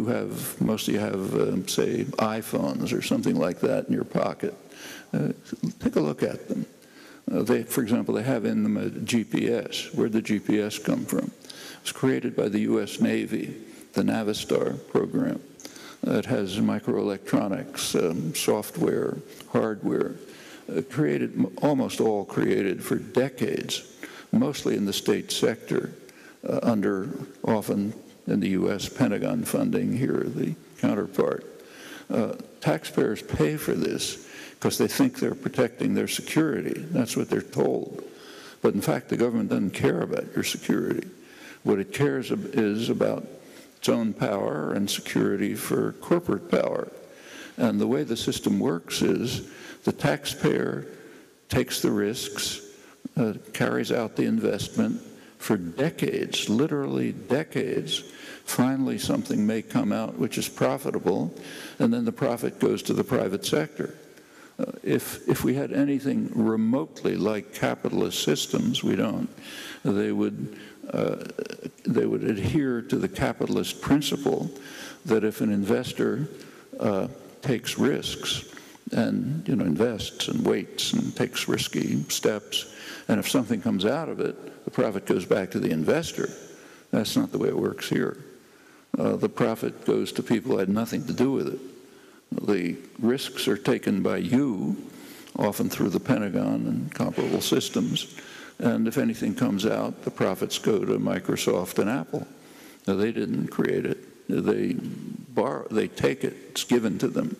most of you have, say, iPhones or something like that in your pocket. Take a look at them. For example, they have in them a GPS. Where'd the GPS come from? It was created by the U.S. Navy, the Navistar program. It has microelectronics, software, hardware, almost all created for decades, mostly in the state sector, often in the U.S. Pentagon funding, here the counterpart. Taxpayers pay for this because they think they're protecting their security. That's what they're told. But in fact, the government doesn't care about your security. What it cares is about its own power and security for corporate power. And the way the system works is the taxpayer takes the risks, carries out the investment for decades, literally decades. Finally, something may come out which is profitable, and then the profit goes to the private sector. If we had anything remotely like capitalist systems, we don't, they would adhere to the capitalist principle that if an investor takes risks and invests and waits and takes risky steps, and if something comes out of it, the profit goes back to the investor. That's not the way it works here. The profit goes to people who had nothing to do with it. The risks are taken by you, often through the Pentagon and comparable systems, and if anything comes out, the profits go to Microsoft and Apple. Now, they didn't create it. They take it. It's given to them.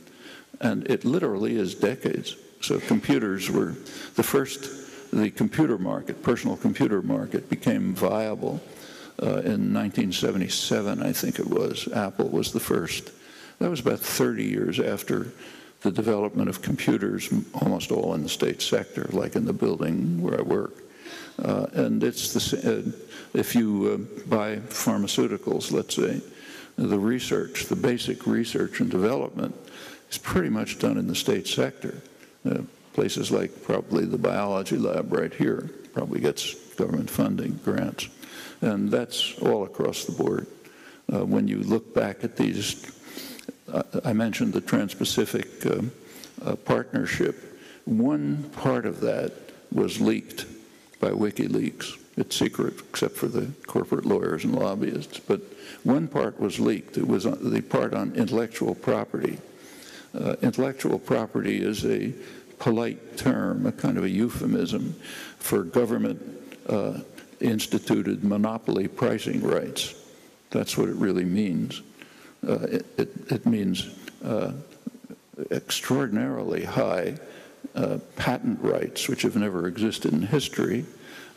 And it literally is decades. So computers were the computer market, personal computer market, became viable in 1977, I think it was. Apple was the first. That was about 30 years after the development of computers, almost all in the state sector, like in the building where I work. And if you buy pharmaceuticals, let's say, the basic research and development is pretty much done in the state sector. Places like probably the biology lab right here probably gets government funding, grants. And that's all across the board. When you look back at these, I mentioned the Trans-Pacific Partnership. One part of that was leaked by WikiLeaks. It's secret except for the corporate lawyers and lobbyists. But one part was leaked. It was the part on intellectual property. Intellectual property is a polite term, a kind of a euphemism for government instituted monopoly pricing rights. That's what it really means. It means extraordinarily high patent rights, which have never existed in history,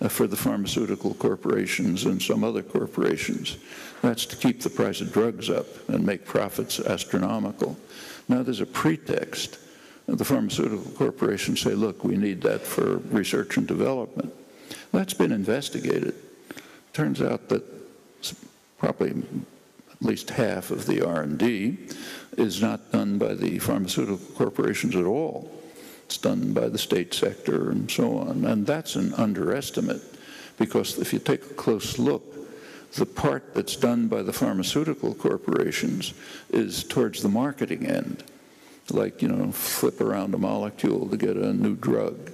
for the pharmaceutical corporations and some other corporations. That's to keep the price of drugs up and make profits astronomical. Now there's a pretext. The pharmaceutical corporations say, look, we need that for research and development. That's been investigated. Turns out that probably at least half of the R&D is not done by the pharmaceutical corporations at all. It's done by the state sector and so on. And that's an underestimate, because if you take a close look, the part that's done by the pharmaceutical corporations is towards the marketing end, like, flip around a molecule to get a new drug.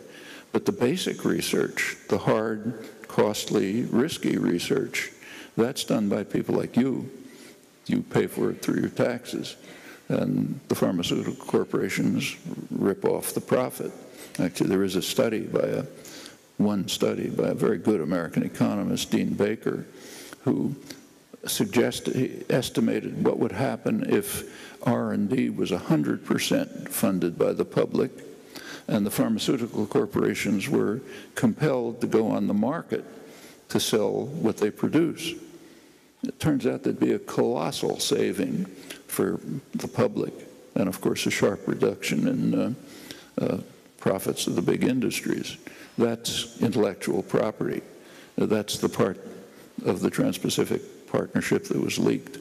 But the basic research, the hard, costly, risky research, that's done by people like you. You pay for it through your taxes. And the pharmaceutical corporations rip off the profit. Actually, there is a study one study by a very good American economist, Dean Baker, who he estimated what would happen if R&D was 100% funded by the public, and the pharmaceutical corporations were compelled to go on the market to sell what they produce. It turns out there'd be a colossal saving for the public, and of course a sharp reduction in profits of the big industries. That's intellectual property. That's the part of the Trans-Pacific Partnership that was leaked.